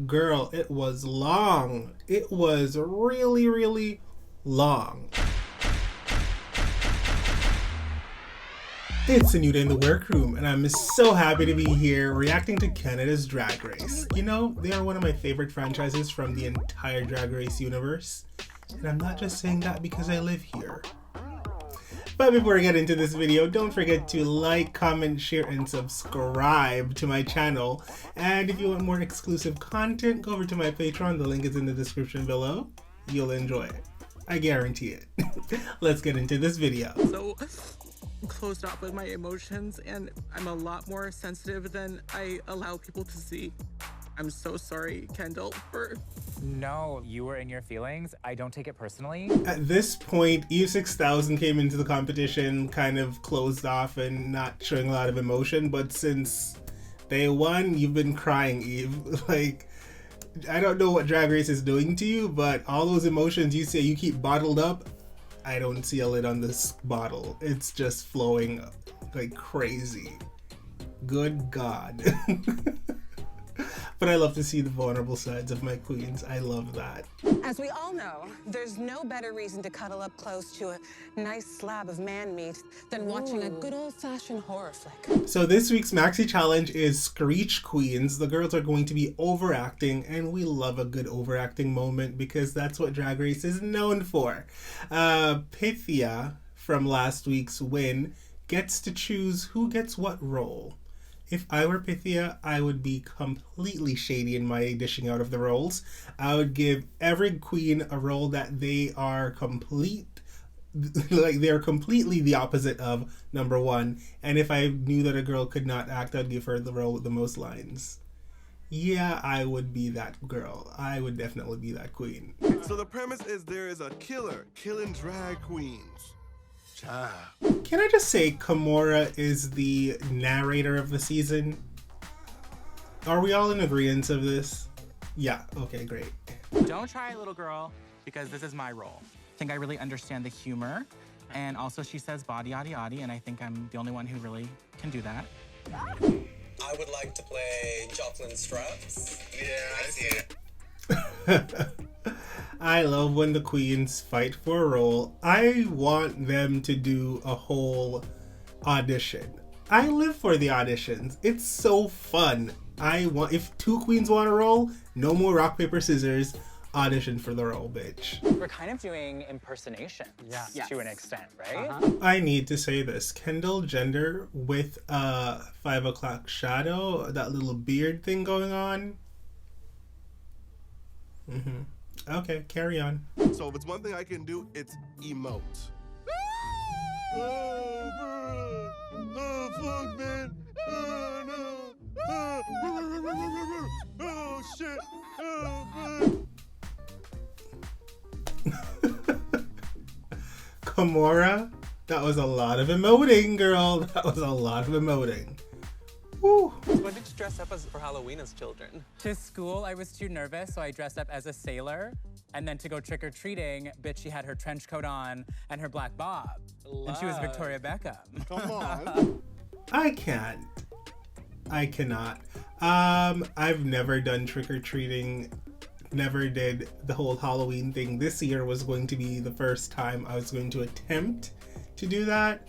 Girl, it was long. It was really, really long. It's a new day in the workroom, and I'm so happy to be here reacting to Canada's Drag Race. You know, they are one of my favorite franchises from the entire Drag Race universe, and I'm not just saying that because I live here. But before I get into this video, don't forget to like, comment, share, and subscribe to my channel. And if you want more exclusive content, go over to my Patreon. The link is in the description below. You'll enjoy it. I guarantee it. Let's get into this video. So closed off with my emotions, and I'm a lot more sensitive than I allow people to see. I'm so sorry, Kendall, for... No, you were in your feelings. I don't take it personally. At this point, Eve 6000 came into the competition kind of closed off and not showing a lot of emotion, but since day one, you've been crying, Eve. Like, I don't know what Drag Race is doing to you, but all those emotions you say you keep bottled up, I don't see a lid on this bottle. It's just flowing like crazy. Good God. But I love to see the vulnerable sides of my queens. I love that. As we all know, there's no better reason to cuddle up close to a nice slab of man meat than watching a good old-fashioned horror flick. So this week's Maxi Challenge is Screech Queens. The girls are going to be overacting, and we love a good overacting moment because that's what Drag Race is known for. Pythia, from last week's win, gets to choose who gets what role. If I were Pythia, I would be completely shady in my dishing out of the roles. I would give every queen a role that they are they're completely the opposite of number one. And if I knew that a girl could not act, I'd give her the role with the most lines. Yeah, I would be that girl. I would definitely be that queen. So the premise is there is a killer killing drag queens. Can I just say Kimora is the narrator of the season? Are we all in agreement of this? Yeah, okay, great. Don't try, little girl, because this is my role. I think I really understand the humor, and also she says body, yaddy, yaddy, and I think I'm the only one who really can do that. I would like to play Jocelyn Straps. Yeah, I see it. I love when the queens fight for a role. I want them to do a whole audition. I live for the auditions. It's so fun. If two queens want a role, no more rock, paper, scissors. Audition for the role, bitch. We're kind of doing impersonations to an extent, right? I need to say this. Kendall Jenner with a 5 o'clock shadow, that little beard thing going on. Okay, carry on. So if it's one thing I can do, it's emote. Oh, bro. Oh, fuck, man. Oh, no. Oh, shit. Oh, Kimora, that was a lot of emoting, girl. That was a lot of emoting. Woo. When did you dress up for Halloween as children? To school, I was too nervous, so I dressed up as a sailor. And then to go trick-or-treating, bitch, she had her trench coat on and her black bob. And she was Victoria Beckham. Come on. I can't. I cannot. I've never done trick-or-treating. Never did the whole Halloween thing. This year was going to be the first time I was going to attempt to do that.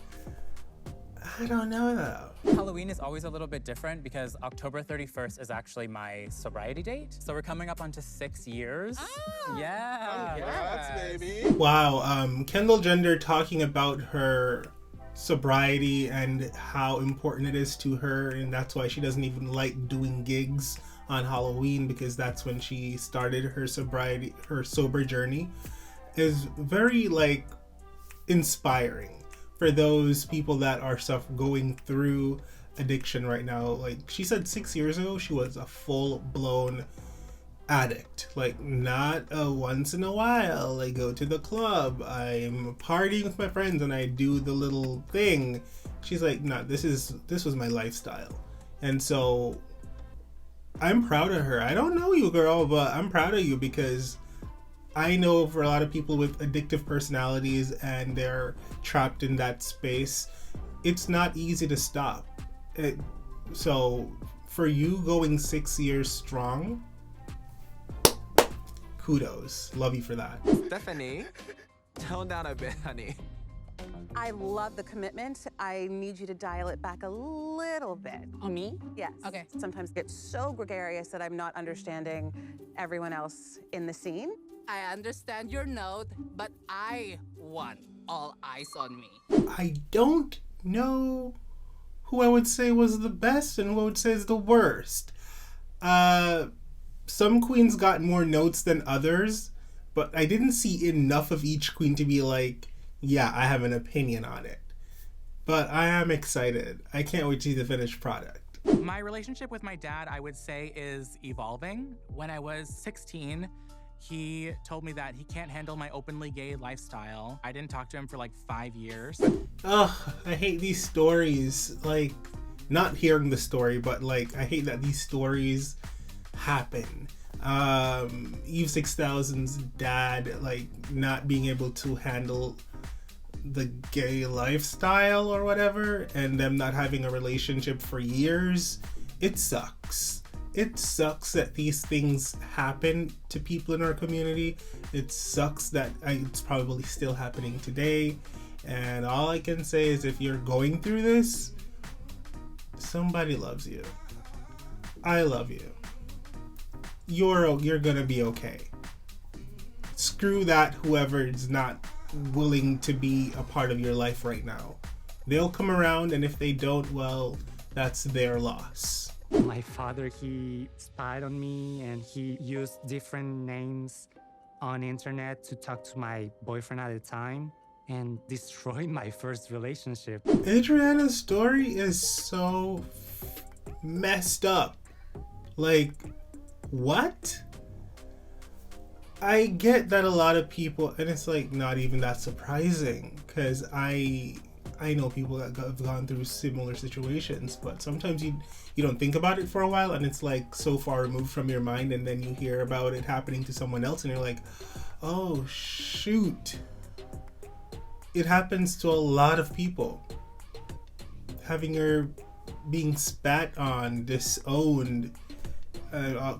I don't know though. Halloween is always a little bit different because October 31st is actually my sobriety date. So we're coming up onto 6 years. Oh. Yeah. Congrats, baby. Wow, Kendall Jenner talking about her sobriety and how important it is to her, and that's why she doesn't even like doing gigs on Halloween because that's when she started her sobriety, her sober journey, is very like inspiring for those people that are going through addiction right now. Like she said 6 years ago, she was a full-blown addict. Like not a once in a while, I go to the club, I'm partying with my friends and I do the little thing. She's like, no, this was my lifestyle. And so I'm proud of her. I don't know you, girl, but I'm proud of you because I know for a lot of people with addictive personalities and they're trapped in that space, it's not easy to stop. So for you going 6 years strong, kudos. Love you for that. Stephanie, tone down a bit, honey. I love the commitment. I need you to dial it back a little bit. On me? Yes. Okay. Sometimes get so gregarious that I'm not understanding everyone else in the scene. I understand your note, but I want all eyes on me. I don't know who I would say was the best and who I would say is the worst. Some queens got more notes than others, but I didn't see enough of each queen to be like, yeah, I have an opinion on it. But I am excited. I can't wait to see the finished product. My relationship with my dad, I would say, is evolving. When I was 16, he told me that he can't handle my openly gay lifestyle. I didn't talk to him for like 5 years. Ugh, I hate these stories. Like, not hearing the story, but like, I hate that these stories happen. Eve 6000's dad, like, not being able to handle the gay lifestyle or whatever, and them not having a relationship for years. It sucks. It sucks that these things happen to people in our community. It sucks that it's probably still happening today. And all I can say is, if you're going through this, somebody loves you. I love you. You're gonna be okay. Screw that whoever is not willing to be a part of your life right now. They'll come around, and if they don't, well, that's their loss. My father, he spied on me, and he used different names on internet to talk to my boyfriend at the time and destroyed my first relationship. Adriana's story is so messed up. Like, what? I get that a lot of people, and it's like not even that surprising, because I know people that have gone through similar situations, but sometimes you don't think about it for a while, and it's like so far removed from your mind, and then you hear about it happening to someone else, and you're like, oh shoot. It happens to a lot of people. Having her being spat on, disowned,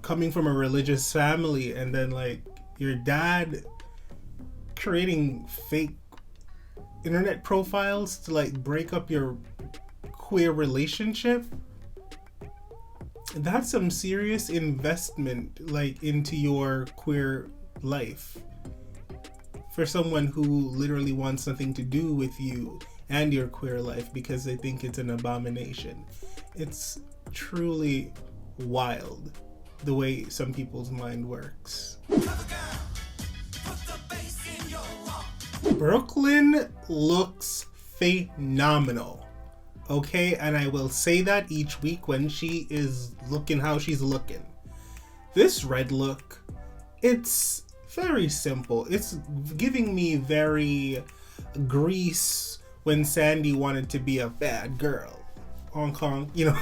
coming from a religious family, and then like your dad creating fake internet profiles to like break up your queer relationship. That's some serious investment, like, into your queer life, for someone who literally wants nothing to do with you and your queer life because they think it's an abomination. It's truly wild the way some people's mind works. Brooklyn looks phenomenal, okay? And I will say that each week when she is looking how she's looking. This red look, it's very simple. It's giving me very Grease when Sandy wanted to be a bad girl. Hong Kong, you know?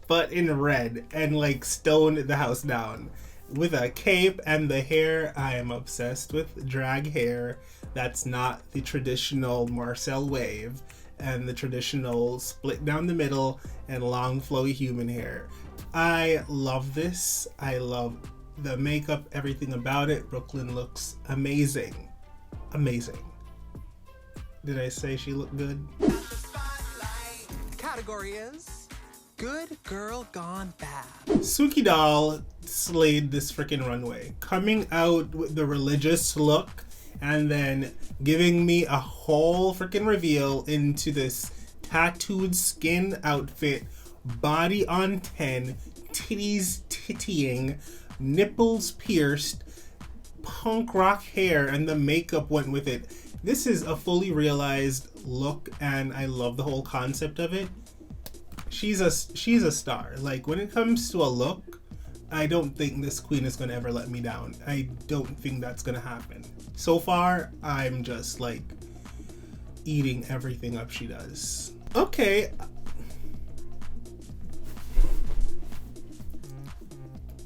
But in red, and like stoned the house down. With a cape and the hair, I am obsessed with drag hair. That's not the traditional Marcel wave and the traditional split down the middle and long flowy human hair. I love this. I love the makeup, everything about it. Brooklyn looks amazing. Amazing. Did I say she looked good? Category is Good Girl Gone Bad. Suki Doll slayed this freaking runway, coming out with the religious look and then giving me a whole freaking reveal into this tattooed skin outfit, body on 10, titties tittying, nipples pierced, punk rock hair, and the makeup went with it. This is a fully realized look, and I love the whole concept of it. She's a star. Like, when it comes to a look, I don't think this queen is gonna ever let me down. I don't think that's gonna happen. So far, I'm just like eating everything up she does. Okay.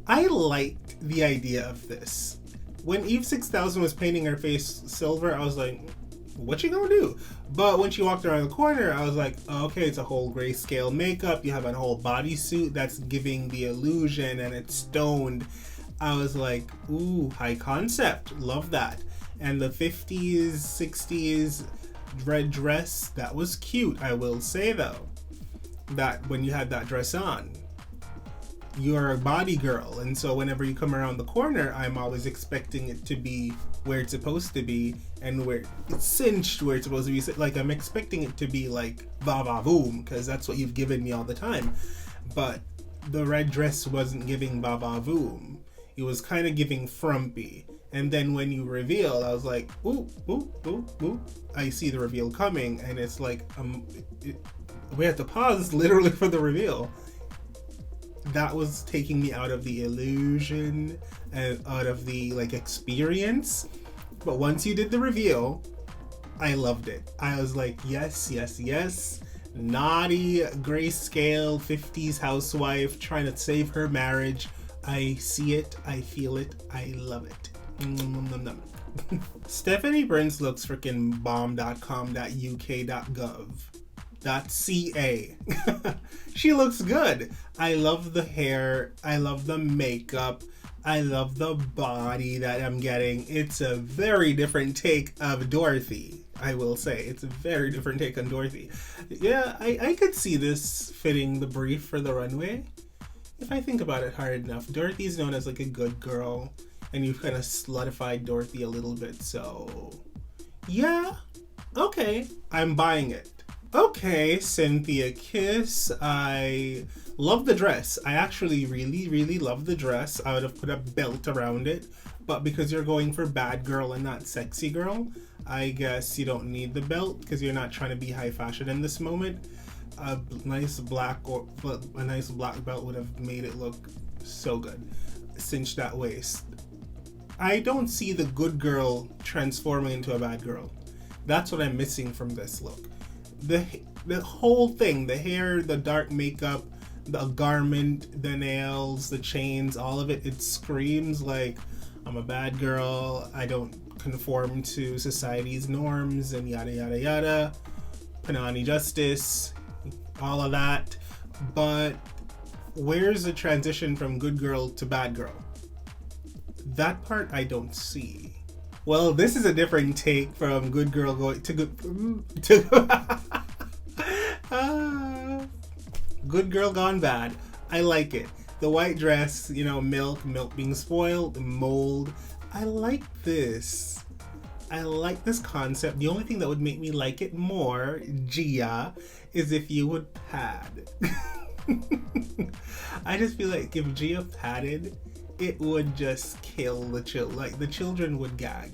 I liked the idea of this. When Eve 6000 was painting her face silver, I was like, what you gonna do? But when she walked around the corner, I was like, oh, okay, it's a whole grayscale makeup. You have a whole bodysuit that's giving the illusion, and it's stoned. I was like, ooh, high concept. Love that. And the 50s, 60s red dress, that was cute. I will say, though, that when you had that dress on, you're a body girl, and so whenever you come around the corner, I'm always expecting it to be where it's supposed to be, and where it's cinched where it's supposed to be. Like, I'm expecting it to be like va va voom, because that's what you've given me all the time. But the red dress wasn't giving va va voom. It was kind of giving frumpy. And then when you reveal, I was like, ooh, ooh, ooh, ooh. I see the reveal coming, and it's like, we had to pause literally for the reveal. That was taking me out of the illusion and out of the like experience. But once you did the reveal, I loved it. I was like, yes, yes, yes. Naughty, grayscale, 50s housewife trying to save her marriage. I see it, I feel it, I love it. Stephanie Burns looks freaking bomb.com.uk.gov. .ca. She looks good. I love the hair. I love the makeup. I love the body that I'm getting. It's a very different take of Dorothy. I will say it's a very different take on Dorothy. Yeah, I could see this fitting the brief for the runway. If I think about it hard enough, Dorothy's known as like a good girl, and you've kind of slutified Dorothy a little bit. So yeah, okay, I'm buying it. Okay, Cynthia Kiss. I love the dress. I actually really, really love the dress. I would have put a belt around it, but because you're going for bad girl and not sexy girl, I guess you don't need the belt because you're not trying to be high fashion in this moment. A nice black belt would have made it look so good. Cinch that waist. I don't see the good girl transforming into a bad girl. That's what I'm missing from this look. The whole thing, the hair, the dark makeup, the garment, the nails, the chains, all of it, it screams like I'm a bad girl, I don't conform to society's norms, and yada yada yada, Panani justice, all of that. But where's the transition from good girl to bad girl? That part I don't see. Well, this is a different take from good girl going to good girl gone bad. I like it. The white dress, you know, milk being spoiled, mold. I like this. I like this concept. The only thing that would make me like it more, Gia, is if you would pad. I just feel like if Gia padded, it would just kill the children. Like, the children would gag.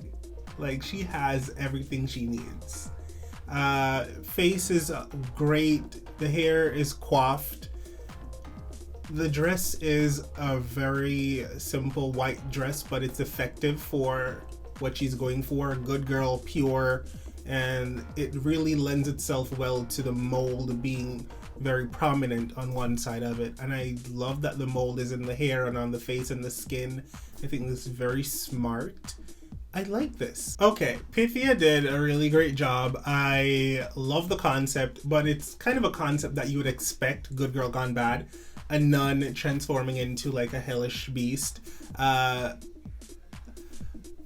Like, she has everything she needs. Face is great. The hair is coiffed. The dress is a very simple white dress, but it's effective for what she's going for. Good girl, pure, and it really lends itself well to the mold being very prominent on one side of it. And I love that the mold is in the hair and on the face and the skin. I think this is very smart. I like this. Okay, Pythia did a really great job. I love the concept, but it's kind of a concept that you would expect Good Girl Gone Bad. A nun transforming into like a hellish beast. I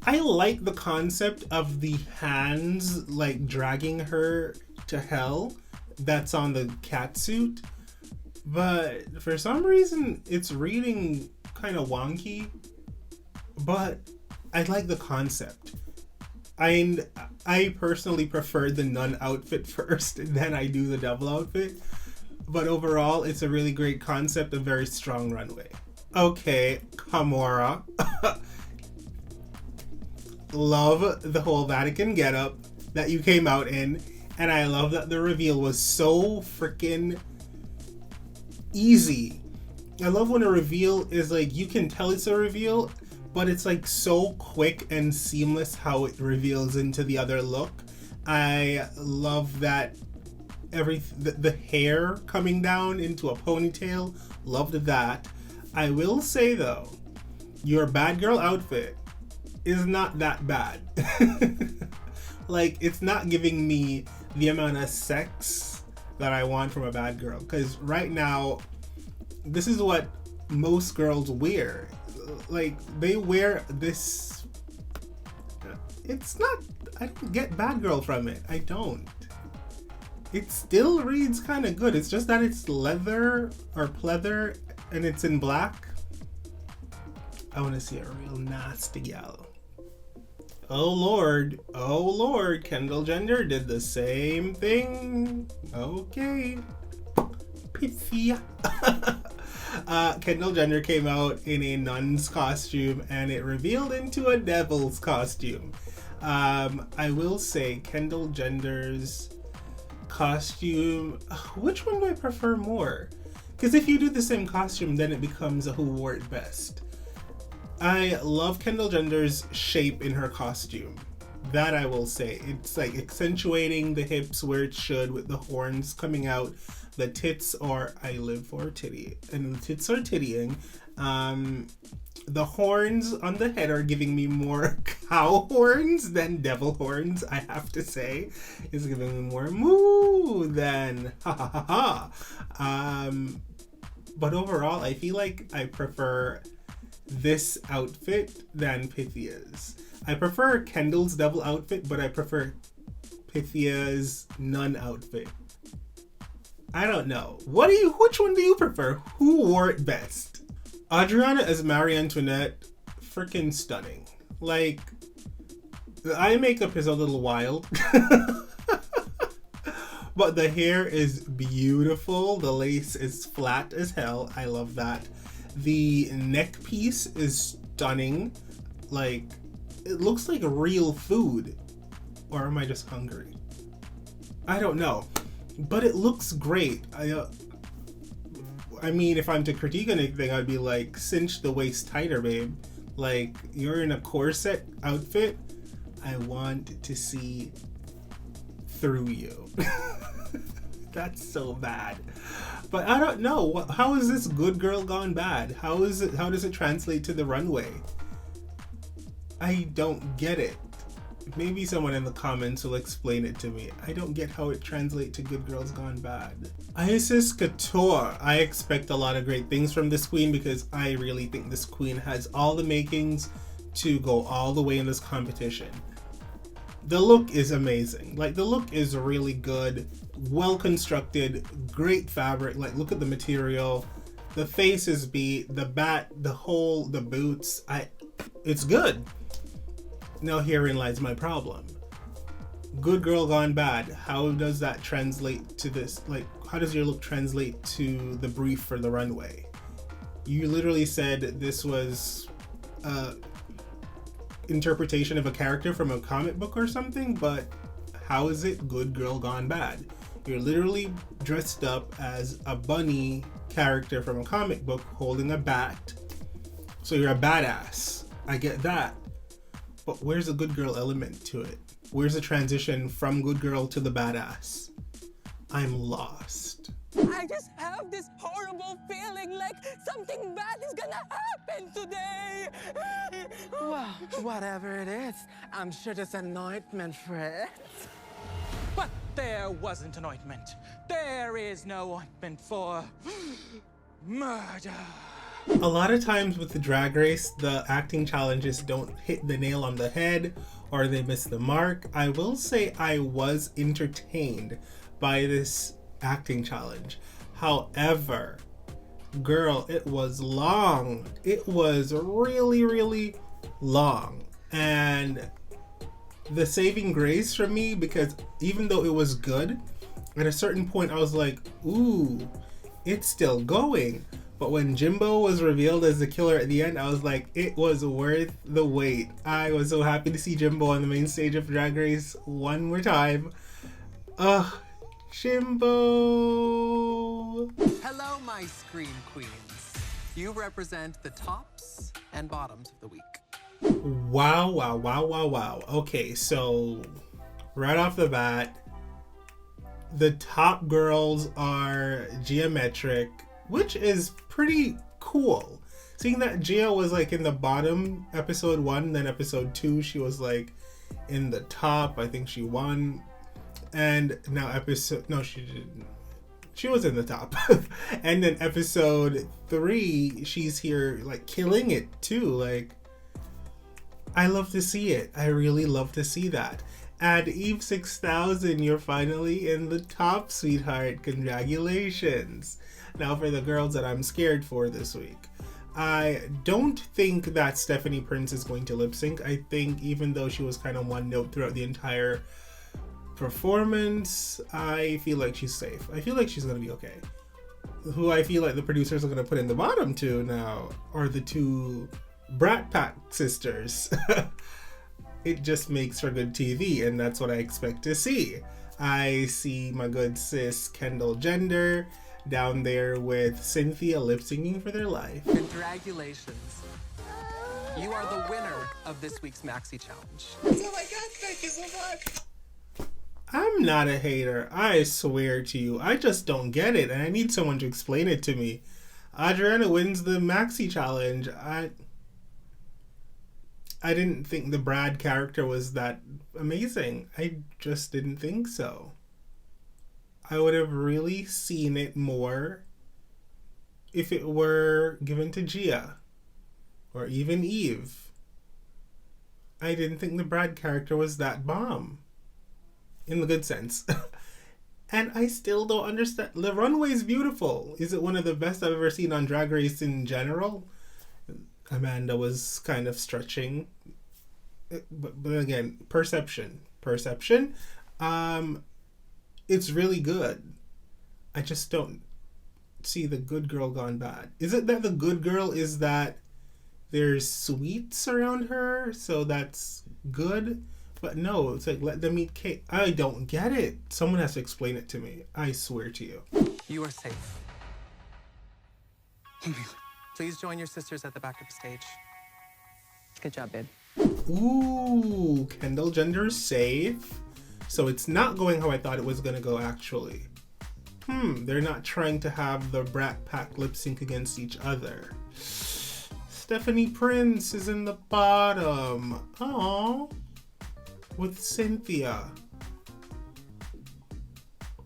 like the concept of the hands like dragging her to hell. That's on the catsuit, but for some reason it's reading kind of wonky, but I like the concept. I personally prefer the nun outfit first, and then I do the devil outfit, but overall it's a really great concept, a very strong runway. Okay, Kamora. Love the whole Vatican getup that you came out in. And I love that the reveal was so freaking easy. I love when a reveal is like, you can tell it's a reveal, but it's like so quick and seamless how it reveals into the other look. I love that the hair coming down into a ponytail. Loved that. I will say though, your bad girl outfit is not that bad. Like, it's not giving me the amount of sex that I want from a bad girl. Because right now, this is what most girls wear. Like, they wear this. It's not. I don't get bad girl from it. I don't. It still reads kind of good. It's just that it's leather or pleather and it's in black. I want to see a real nasty gal. Oh Lord, Kendall Jenner did the same thing. Okay. Pizza. Kendall Jenner came out in a nun's costume and it revealed into a devil's costume. I will say Kendall Jenner's costume, which one do I prefer more? Because if you do the same costume, then it becomes a who wore it best. I love Kendall Jenner's shape in her costume. That I will say. It's like accentuating the hips where it should with the horns coming out. The tits are, I live for titty. And the tits are tittying. The horns on the head are giving me more cow horns than devil horns, I have to say. It's giving me more moo than ha ha ha ha. But overall, I feel like I prefer this outfit than Pythia's. I prefer Kendall's devil outfit, but I prefer Pythia's nun outfit. I don't know. Which one do you prefer? Who wore it best? Adriana as Marie Antoinette, freaking stunning. Like, the eye makeup is a little wild. But the hair is beautiful. The lace is flat as hell. I love that. The neck piece is stunning. Like, it looks like real food. Or am I just hungry? I don't know. But it looks great. I mean, if I'm to critique anything, I'd be like, cinch the waist tighter, babe. Like, you're in a corset outfit. I want to see through you. That's so bad. But I don't know. How is this good girl gone bad? How does it translate to the runway? I don't get it. Maybe someone in the comments will explain it to me. I don't get how it translates to Good Girls Gone Bad. Isis Couture. I expect a lot of great things from this queen because I really think this queen has all the makings to go all the way in this competition. The look is amazing. Like, the look is really good, well constructed, great fabric. Like, look at the material. The face is beat, the bat, the boots. It's good. Now herein lies my problem. Good Girl Gone Bad. How does that translate to this? Like, how does your look translate to the brief for the runway? You literally said this was interpretation of a character from a comic book or something, but how is it Good Girl Gone Bad? You're literally dressed up as a bunny character from a comic book holding a bat. So you're a badass. I get that. But where's the good girl element to it? Where's the transition from good girl to the badass? I'm lost. I just have this horrible feeling like something bad is gonna happen today. Well, whatever it is, I'm sure there's an ointment for it. But there wasn't an ointment. There is no ointment for murder. A lot of times with the Drag Race, the acting challenges don't hit the nail on the head or they miss the mark. I will say I was entertained by this acting challenge. However, girl, it was long. It was really, really long. And the saving grace for me, because even though it was good, at a certain point I was like, ooh, it's still going. But when Jimbo was revealed as the killer at the end, I was like, it was worth the wait. I was so happy to see Jimbo on the main stage of Drag Race one more time. Ugh, Jimbo. Hello, my Scream Queens. You represent the tops and bottoms of the week. Wow, wow, wow, wow, wow. Okay, so right off the bat, the top girls are geometric, which is pretty cool. Seeing that Gia was like in the bottom episode 1, then episode 2 she was like in the top. I think she won. And now she didn't. She was in the top. And then episode 3, she's here like killing it too. Like, I love to see it. I really love to see that. And Eve 6000, you're finally in the top, sweetheart. Congratulations. Now for the girls that I'm scared for this week. I don't think that Stephanie Prince is going to lip sync. I think even though she was kind of one note throughout the entire performance, I feel like she's safe. I feel like she's gonna be okay. Who I feel like the producers are gonna put in the bottom two now are the 2 Brat Pack sisters. It just makes for good TV, and that's what I expect to see. I see my good sis Kendall Jenner down there with Cynthia lip singing for their life. Congratulations. You are the winner of this week's Maxi Challenge. Oh my god, thank you so much. I'm not a hater, I swear to you. I just don't get it, and I need someone to explain it to me. Adriana wins the Maxi Challenge. I didn't think the Brad character was that amazing. I just didn't think so. I would have really seen it more if it were given to Gia or even Eve. I didn't think the Brad character was that bomb. In the good sense. And I still don't understand. The Runway's beautiful. Is it one of the best I've ever seen on Drag Race in general? Amanda was kind of stretching. But again, perception. It's really good. I just don't see the good girl gone bad. Is it that the good girl is that there's sweets around her, so that's good? But no, it's like, let them eat cake. I don't get it. Someone has to explain it to me. I swear to you. You are safe. Please join your sisters at the back of the stage. Good job, babe. Ooh, Kendall Jenner's safe. So it's not going how I thought it was gonna go, actually. They're not trying to have the Brat Pack lip sync against each other. Stephanie Prince is in the bottom. Aww. With Cynthia.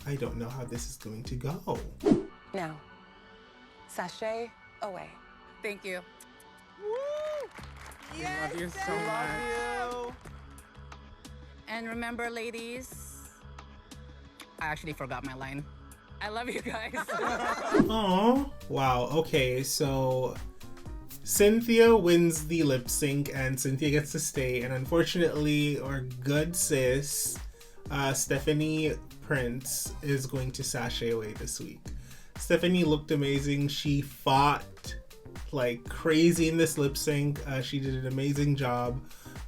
I don't know how this is going to go. Now, sachet away. Thank you. I love you so much. And remember, ladies, I actually forgot my line. I love you guys. Oh, wow. Okay, so Cynthia wins the lip sync and Cynthia gets to stay. And unfortunately, our good sis, Stephanie Prince, is going to sashay away this week. Stephanie looked amazing. She fought like crazy in this lip sync. She did an amazing job.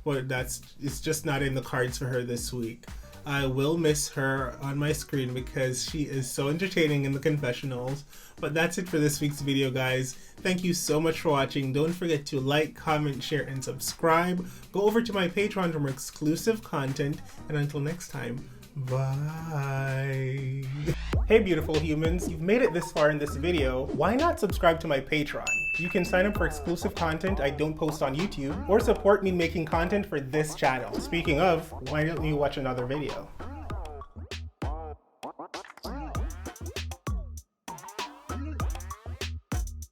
But it's just not in the cards for her this week. I will miss her on my screen because she is so entertaining in the confessionals. But that's it for this week's video, guys. Thank you so much for watching. Don't forget to like, comment, share, and subscribe. Go over to my Patreon for more exclusive content. And until next time, bye. Hey beautiful humans, you've made it this far in this video. Why not subscribe to my Patreon? You can sign up for exclusive content I don't post on YouTube, or support me making content for this channel. Speaking of, why don't you watch another video?